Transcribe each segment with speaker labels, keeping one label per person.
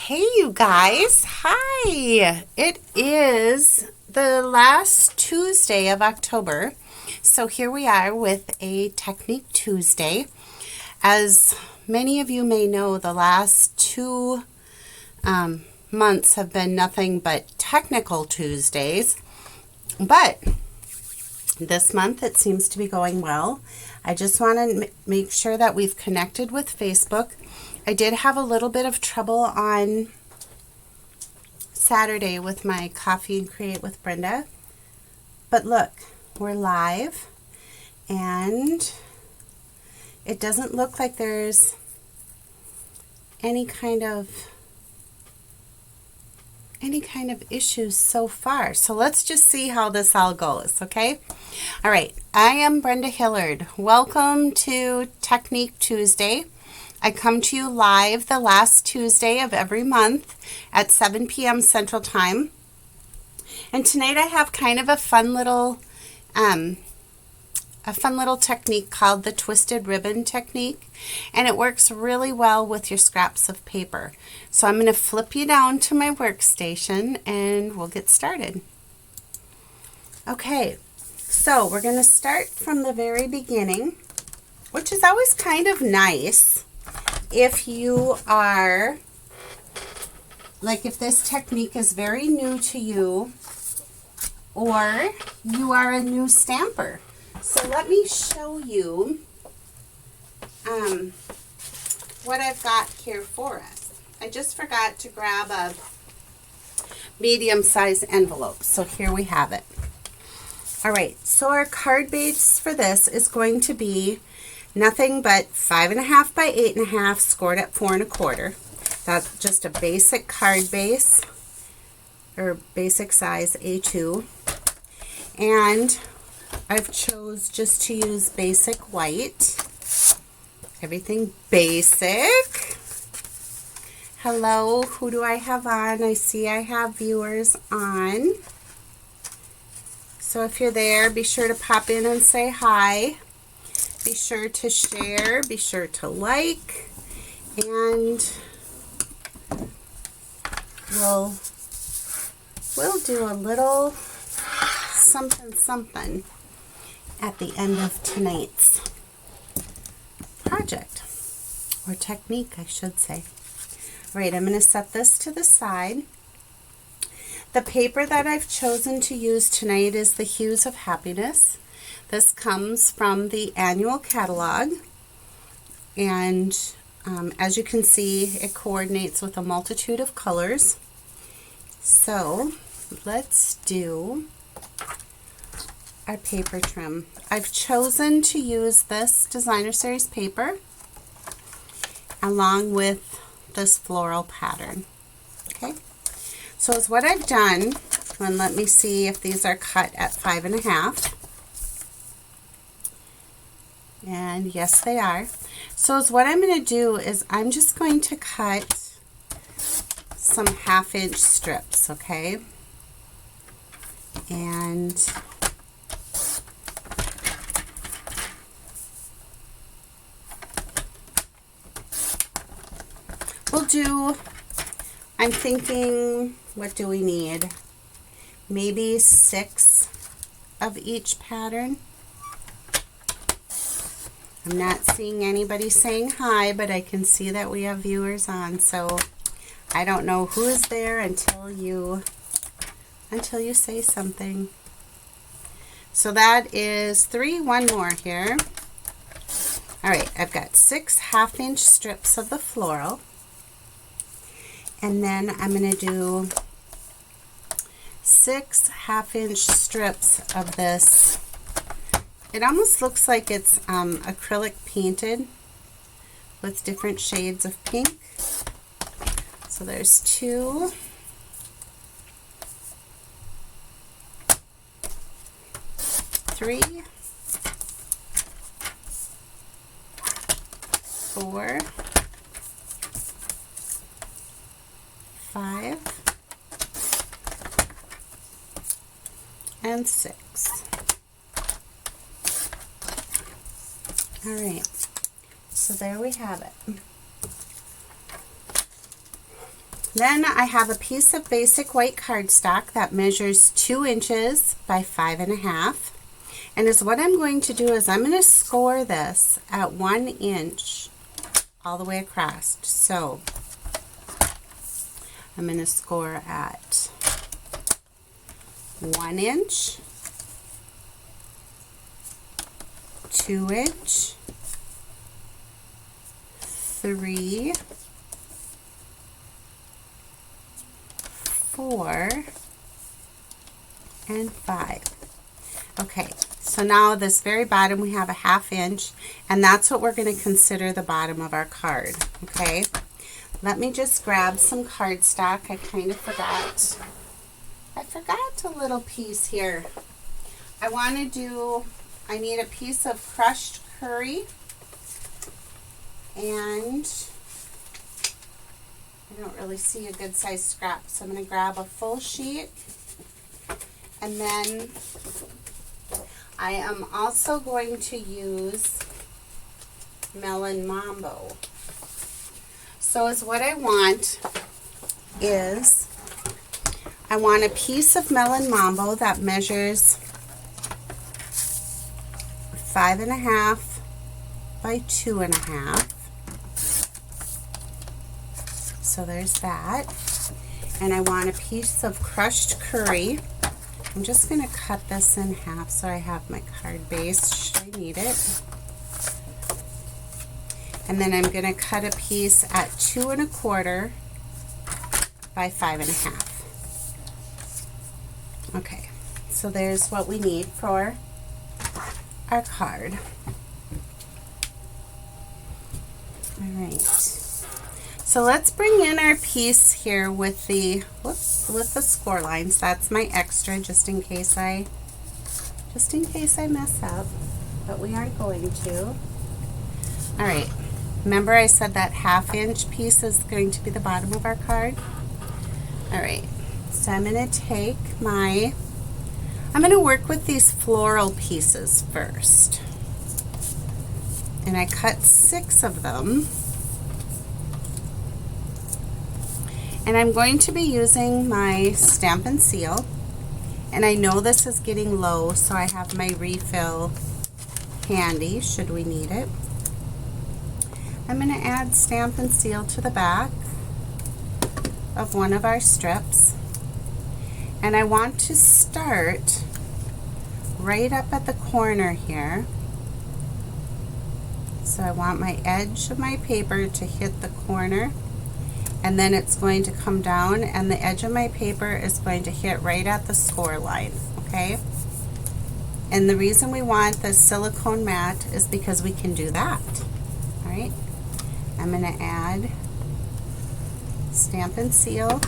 Speaker 1: Hey, you guys. Hi. It is the last Tuesday of October. So here we are with a Technique Tuesday. As many of you may know, the last two months have been nothing but technical Tuesdays. But this month it seems to be going well. I just want to make sure that we've connected with Facebook. I did have a little bit of trouble on Saturday with my Coffee and Create with Brenda. But look, we're live and it doesn't look like there's any kind of issues so far. So let's just see how this all goes, okay? All right, I am Brenda Hillard. Welcome to Technique Tuesday. I come to you live the last Tuesday of every month at 7 p.m. Central Time. And tonight I have kind of a fun little technique called the twisted ribbon technique, and it works really well with your scraps of paper. So I'm going to flip you down to my workstation and we'll get started. Okay, so we're going to start from the very beginning, which is always kind of nice if you are, like if this technique is very new to you or you are a new stamper. So let me show you what I've got here for us. I just forgot to grab a medium-sized envelope, so here we have it. All right, so our card base for this is going to be nothing but 5.5 by 8.5 scored at 4 1/4. That's just a basic card base or basic size A2. And I've chose just to use basic white. Everything basic. Hello, who do I have on? I see I have viewers on. So if you're there, be sure to pop in and say hi. Be sure to share, be sure to like, and we'll do a little something at the end of tonight's project, or technique, I should say. All right, I'm going to set this to the side. The paper that I've chosen to use tonight is the Hues of Happiness. This comes from the annual catalog, and as you can see, it coordinates with a multitude of colors. So let's do our paper trim. I've chosen to use this designer series paper along with this floral pattern. Okay, so is what I've done, and let me see if these are cut at 5.5. And yes, they are. So what I'm going to do is I'm just going to cut some 1/2-inch strips, okay? And we'll do, I'm thinking, what do we need? Maybe 6 of each pattern. I'm not seeing anybody saying hi, but I can see that we have viewers on, so I don't know who is there until you say something. So that is 3, one more here. All right, I've got 6 1/2-inch strips of the floral, and then I'm going to do 6 1/2-inch strips of this. It almost looks like it's acrylic painted with different shades of pink. So there's 2. 3. 4. 5. And 6. All right, so there we have it. Then I have a piece of basic white cardstock that measures 2 inches by 5.5. And is what I'm going to do is I'm going to score this at 1 inch all the way across. So I'm going to score at 1 inch, 2 inch, 3, 4, and 5. Okay, so now this very bottom we have a 1/2 inch, and that's what we're going to consider the bottom of our card. Okay, let me just grab some cardstock. I kind of forgot. I forgot a little piece here. I need a piece of crushed curry, and I don't really see a good size scrap, so I'm going to grab a full sheet. And then I am also going to use Melon Mambo. So what I want is I want a piece of Melon Mambo that measures 5.5 by 2.5. So there's that. And I want a piece of crushed curry. I'm just going to cut this in half so I have my card base should I need it. And then I'm going to cut a piece at 2 1/4 by 5.5. Okay, so there's what we need for our card. All right. So let's bring in our piece here with the score lines. That's my extra, just in case I mess up, but we aren't going to. All right. Remember I said that 1/2 inch piece is going to be the bottom of our card? All right. So I'm going to I'm going to work with these floral pieces first. And I cut 6 of them. And I'm going to be using my Stampin' Seal. And I know this is getting low, so I have my refill handy should we need it. I'm going to add Stampin' Seal to the back of one of our strips. And I want to start right up at the corner here. So I want my edge of my paper to hit the corner, and then it's going to come down, and the edge of my paper is going to hit right at the score line, okay? And the reason we want the silicone mat is because we can do that. All right, I'm going to add Stampin' Seal,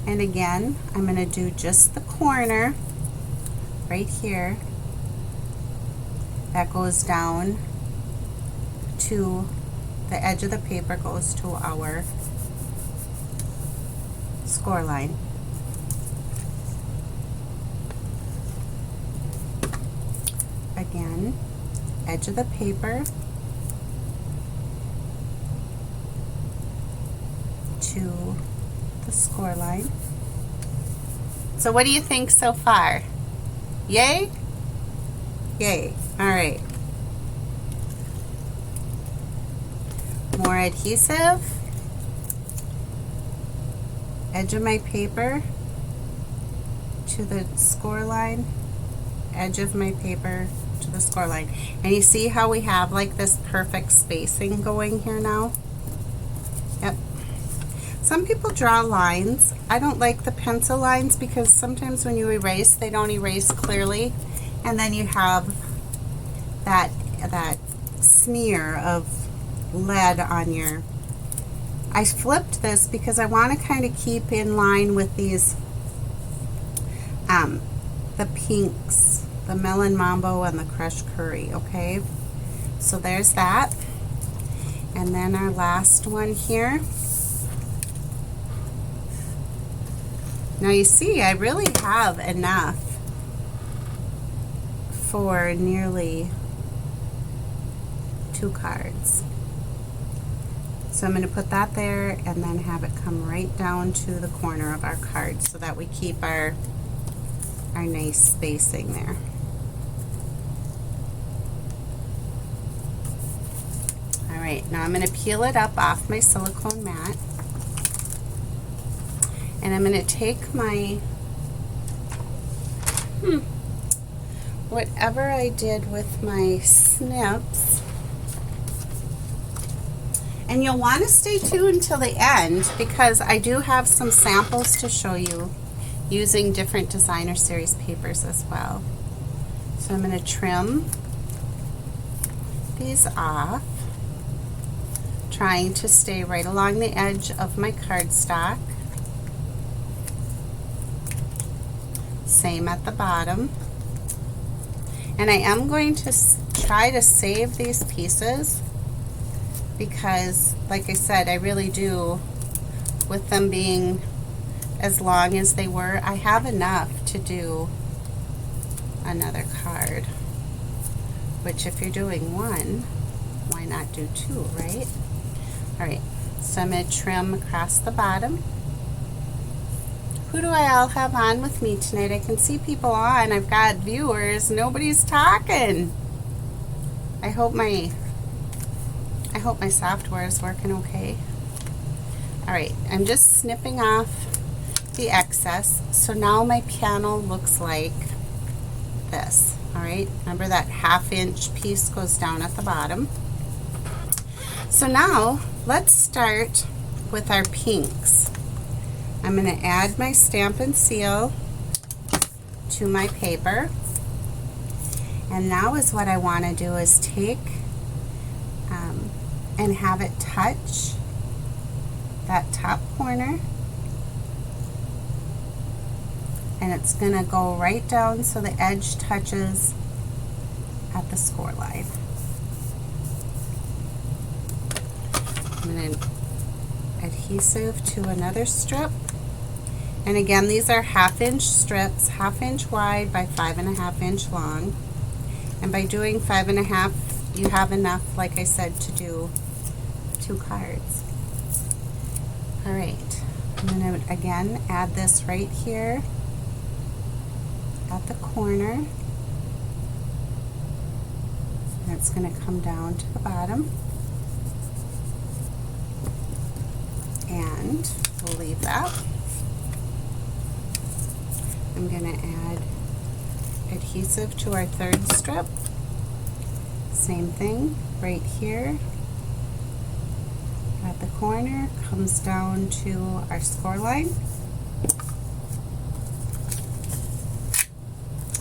Speaker 1: and again I'm going to do just the corner right here that goes down to the edge of the paper, goes to our score line. Again, edge of the paper to the score line. So what do you think so far? Yay? Yay. All right. More adhesive. Edge of my paper to the score line. Edge of my paper to the score line. And you see how we have like this perfect spacing going here now? Yep. Some people draw lines. I don't like the pencil lines because sometimes when you erase, they don't erase clearly, and then you have that smear of lead on your. I flipped this because I want to kind of keep in line with these the pinks, the Melon Mambo and the crushed curry. Okay, so there's that, and then our last one here. Now you see I really have enough for nearly 2 cards. So I'm going to put that there and then have it come right down to the corner of our card so that we keep our nice spacing there. Alright, now I'm going to peel it up off my silicone mat, and I'm going to take my whatever I did with my snips, and you'll want to stay tuned till the end because I do have some samples to show you using different designer series papers as well. So I'm going to trim these off, trying to stay right along the edge of my cardstock. Same at the bottom. And I am going to try to save these pieces because, like I said, I really do, with them being as long as they were, I have enough to do another card. Which, if you're doing one, why not do two, right? Alright, so I'm going to trim across the bottom. Who do I all have on with me tonight? I can see people on. I've got viewers. Nobody's talking. I hope my software is working okay. Alright, I'm just snipping off the excess. So now my panel looks like this. Alright, remember that 1/2 inch piece goes down at the bottom. So now let's start with our pinks. I'm going to add my stamp and seal to my paper, and now is what I want to do is take and have it touch that top corner, and it's going to go right down so the edge touches at the score line. I'm going to adhesive to another strip, and again these are 1/2 inch strips, 1/2 inch wide by 5.5 inch long, and by doing 5.5 you have enough, like I said, to do 2 cards. Alright, I'm going to again add this right here at the corner, and it's going to come down to the bottom. And we'll leave that. I'm going to add adhesive to our 3rd strip. Same thing right here at the corner, comes down to our score line.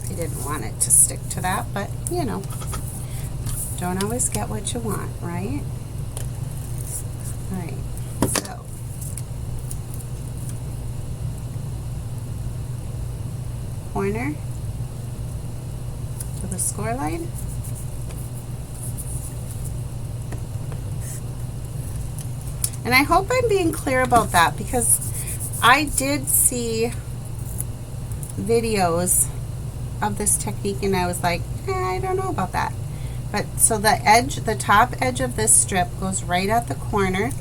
Speaker 1: I didn't want it to stick to that, but you know, don't always get what you want, right? Alright. Corner to the score line, and I hope I'm being clear about that because I did see videos of this technique and I was like, I don't know about that. But so the top edge of this strip goes right at the corner,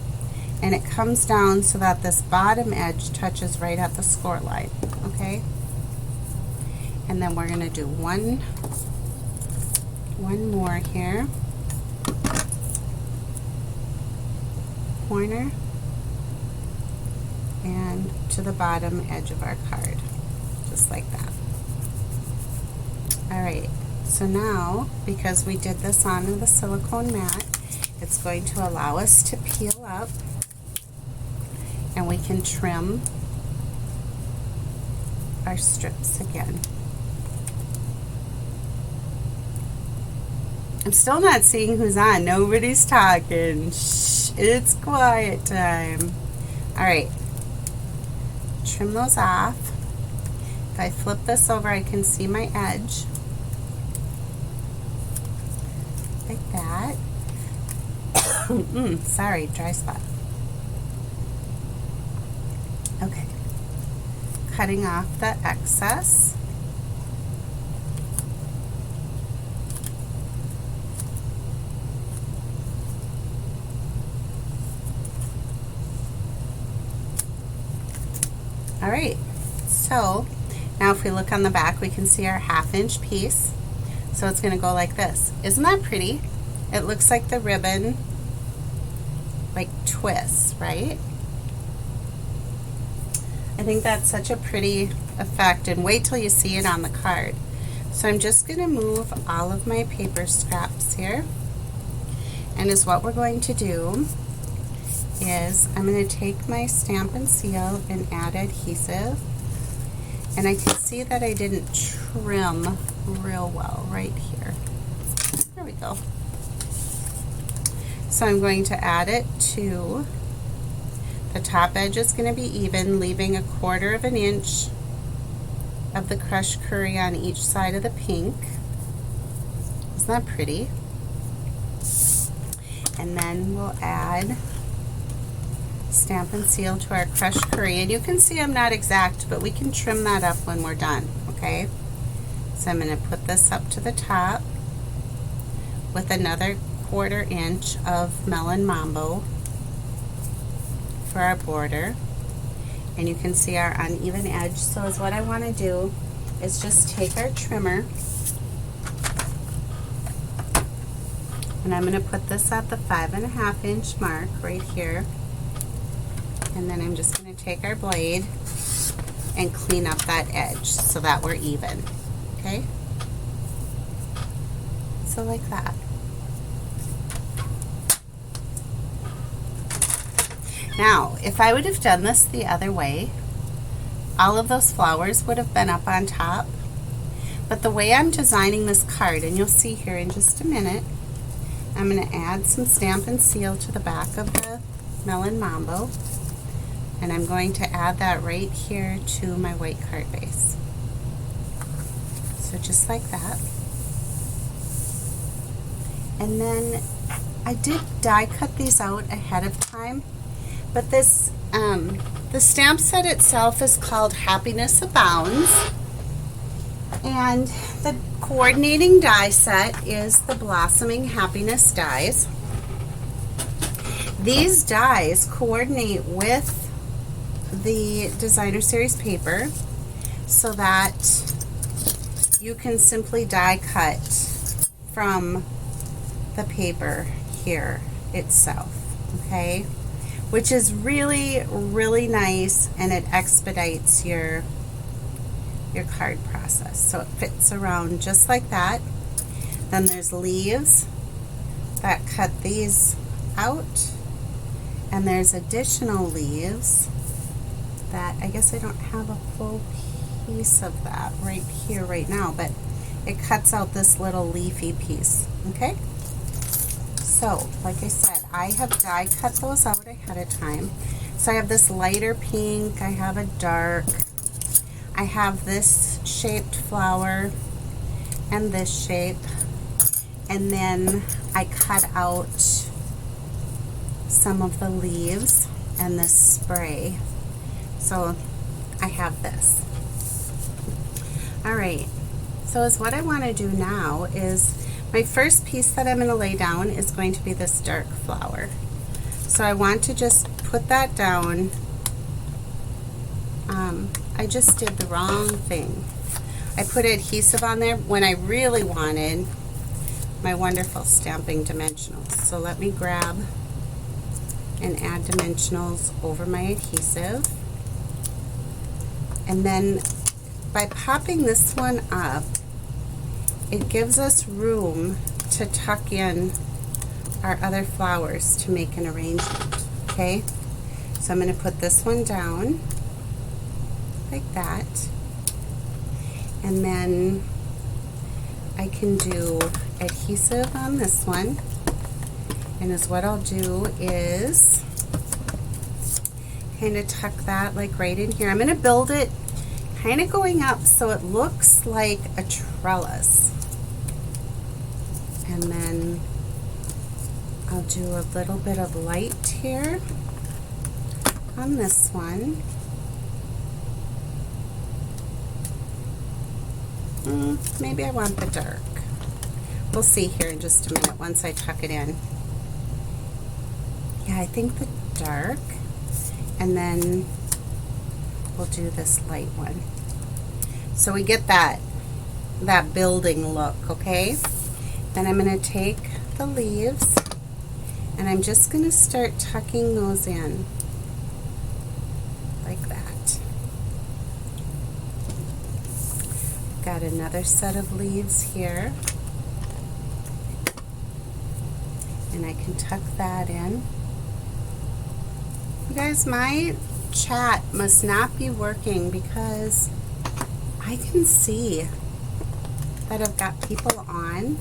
Speaker 1: and it comes down so that this bottom edge touches right at the score line. Okay. And then we're going to do one more here. Corner and to the bottom edge of our card. Just like that. Alright, so now, because we did this on the silicone mat, it's going to allow us to peel up, and we can trim our strips again. I'm still not seeing who's on. Nobody's talking. Shh, it's quiet time. Alright. Trim those off. If I flip this over, I can see my edge. Like that. Sorry, dry spot. Okay. Cutting off the excess. All right, so now if we look on the back, we can see our 1/2 inch piece. So it's going to go like this. Isn't that pretty? It looks like the ribbon like twists, right? I think that's such a pretty effect, and wait till you see it on the card. So I'm just going to move all of my paper scraps here, and is what we're going to do is I'm going to take my stamp and seal and add adhesive, and I can see that I didn't trim real well right here. There we go. So I'm going to add it to the top edge. Is going to be even, leaving 1/4 of an inch of the crushed curry on each side of the pink. Isn't that pretty? And then we'll add stamp and seal to our crushed curry. And you can see I'm not exact, but we can trim that up when we're done, okay? So I'm going to put this up to the top with another 1/4 inch of Melon Mambo for our border. And you can see our uneven edge. So is what I want to do is just take our trimmer, and I'm going to put this at the 5.5 inch mark right here. And then I'm just going to take our blade and clean up that edge so that we're even. Okay? So like that. Now, if I would have done this the other way, all of those flowers would have been up on top. But the way I'm designing this card, and you'll see here in just a minute, I'm going to add some stamp and seal to the back of the Melon Mambo. And I'm going to add that right here to my white card base. So just like that. And then I did die cut these out ahead of time. But this, the stamp set itself is called Happiness Abounds, and the coordinating die set is the Blossoming Happiness dies. These dies coordinate with the Designer Series paper so that you can simply die cut from the paper here itself, okay? Which is really, really nice, and it expedites your card process. So it fits around just like that. Then there's leaves that cut these out, and there's additional leaves that I guess I don't have a full piece of that right here right now, but it cuts out this little leafy piece, okay? So, like I said, I have die cut those out ahead of time. So I have this lighter pink, I have a dark, I have this shaped flower and this shape, and then I cut out some of the leaves and this spray. So I have this. Alright, so is what I want to do now is my first piece that I'm going to lay down is going to be this dark flower. So I want to just put that down. I just did the wrong thing. I put adhesive on there when I really wanted my wonderful stamping dimensionals. So let me grab and add dimensionals over my adhesive. And then by popping this one up, it gives us room to tuck in our other flowers to make an arrangement, okay? So I'm going to put this one down like that, and then I can do adhesive on this one, and is what I'll do is kind of tuck that like right in here. I'm going to build it kind of going up so it looks like a trellis. And then I'll do a little bit of light here on this one. Maybe I want the dark. We'll see here in just a minute once I tuck it in. Yeah, I think the dark. And then we'll do this light one. So we get that building look, okay? Then I'm going to take the leaves and I'm just going to start tucking those in like that. Got another set of leaves here. And I can tuck that in. You guys, my chat must not be working because I can see that I've got people on,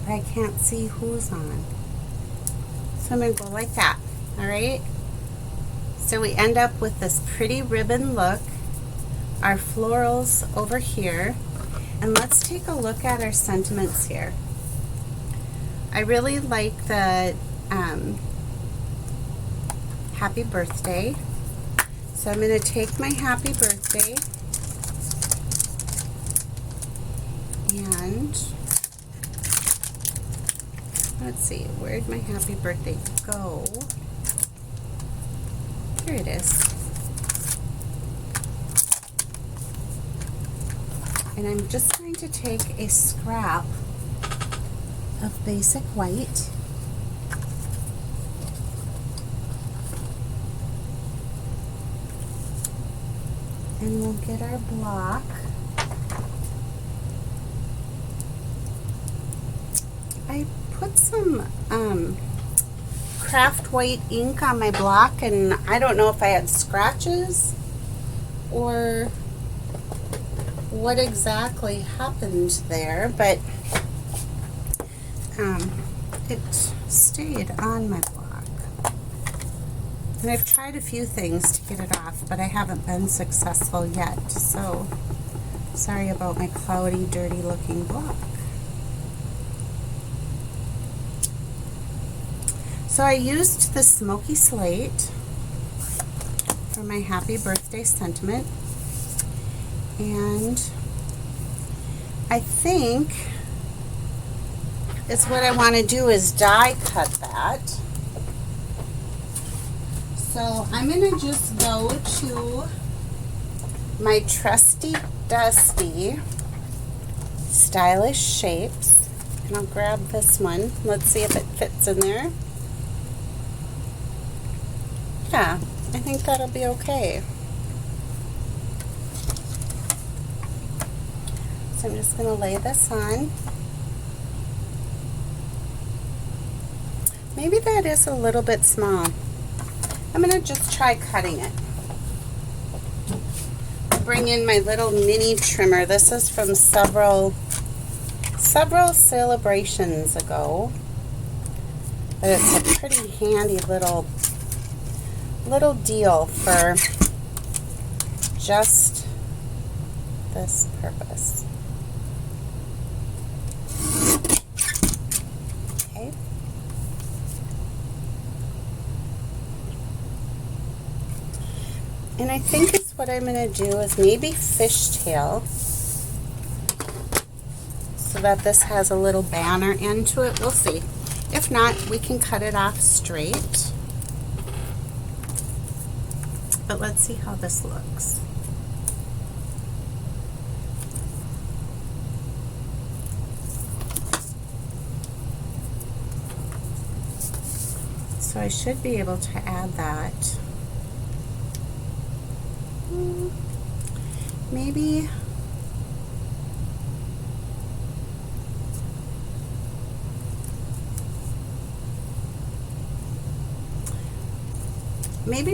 Speaker 1: but I can't see who's on. So I'm going to go like that, all right? So we end up with this pretty ribbon look, our florals over here, and let's take a look at our sentiments here. I really like the happy birthday. So I'm going to take my happy birthday and let's see, where'd my happy birthday go? Here it is. And I'm just going to take a scrap of basic white and we'll get our block. I put some craft white ink on my block and I don't know if I had scratches or what exactly happened there, but it stayed on my block. And I've tried a few things to get it off, but I haven't been successful yet. So sorry about my cloudy, dirty looking block. So I used the smoky slate for my happy birthday sentiment. And I think what I want to do is die cut that. So I'm going to just go to my trusty dusty stylish shapes and I'll grab this one. Let's see if it fits in there. Yeah, I think that'll be okay. So I'm just going to lay this on. Maybe that is a little bit small. I'm going to just try cutting it. Bring in my little mini trimmer. This is from several celebrations ago. But it's a pretty handy little deal for just this purpose. Okay. And I think what I'm going to do is maybe fishtail so that this has a little banner end to it. We'll see. If not, we can cut it off straight. But let's see how this looks. So I should be able to add that. Maybe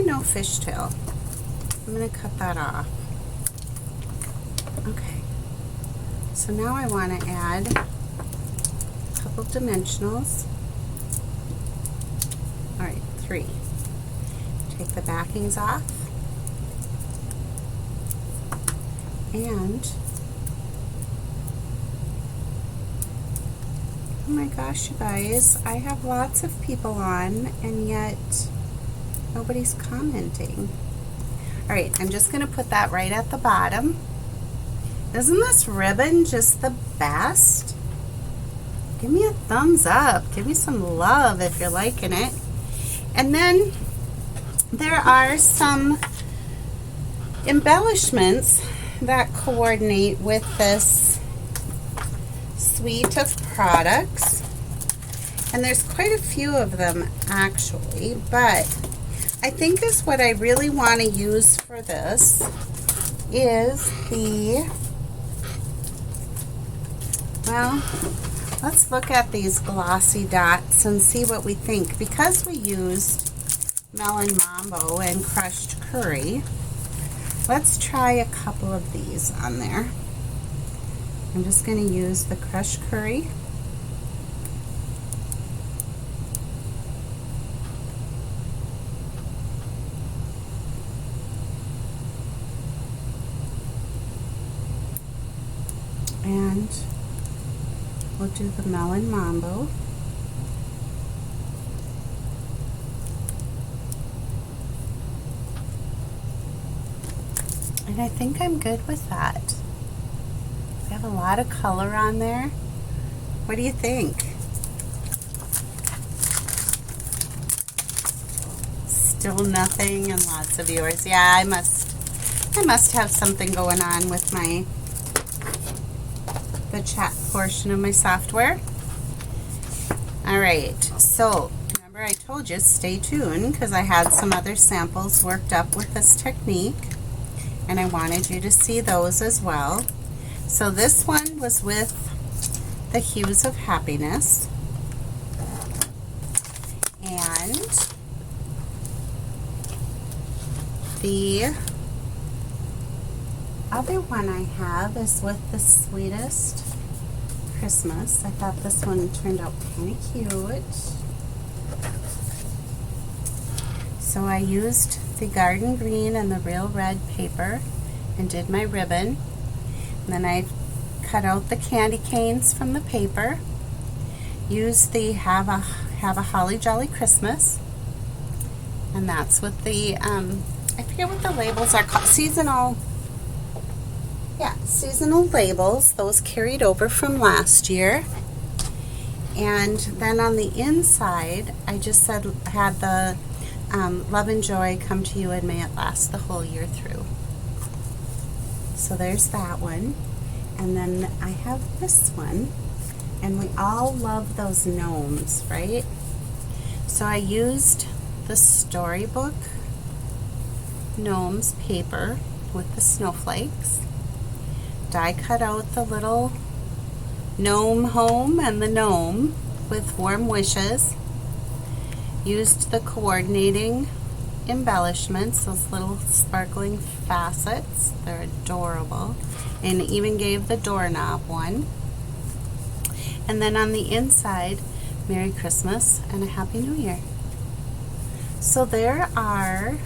Speaker 1: no fishtail. I'm going to cut that off. Okay. So now I want to add a couple dimensionals. All right, 3. Take the backings off. And oh my gosh, you guys, I have lots of people on and yet nobody's commenting. All right, I'm just going to put that right at the bottom. Isn't this ribbon just the best? Give me a thumbs up. Give me some love if you're liking it. And then there are some embellishments that coordinate with this suite of products. And there's quite a few of them actually, but I think is what I really want to use for this is well, let's look at these glossy dots and see what we think. Because we used melon mambo and crushed curry, let's try a couple of these on there. I'm just going to use the crushed curry. And we'll do the melon mambo. And I think I'm good with that. I have a lot of color on there. What do you think? Still nothing and lots of viewers. Yeah, I must have something going on with the chat portion of my software. All right, so remember I told you stay tuned because I had some other samples worked up with this technique and I wanted you to see those as well. So this one was with the Hues of Happiness, and the other one I have is with the Sweetest Christmas. I thought this one turned out kind of cute. So I used the garden green and the real red paper and did my ribbon. And then I cut out the candy canes from the paper. Used the Have a Holly Jolly Christmas. And that's with the, I forget what the labels are called, seasonal labels. Those carried over from last year. And then on the inside, I just had the love and joy come to you and may it last the whole year through. So there's that one. And then I have this one. And we all love those gnomes, right? So I used the Storybook Gnomes paper with the snowflakes. Die cut out the little gnome home and the gnome with warm wishes. Used the coordinating embellishments, those little sparkling facets. They're adorable. And even gave the doorknob one. And then on the inside, Merry Christmas and a Happy New Year. So there are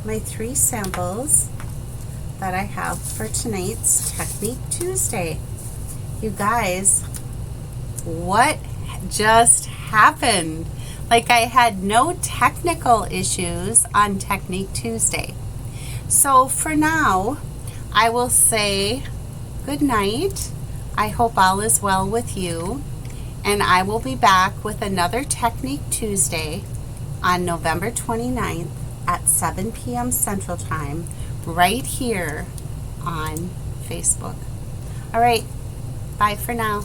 Speaker 1: my 3 samples that I have for tonight's Technique Tuesday. You guys, what just happened? Like I had no technical issues on Technique Tuesday. So for now, I will say good night. I hope all is well with you. And I will be back with another Technique Tuesday on November 29th at 7 p.m. Central Time, right here on Facebook. All right, bye for now.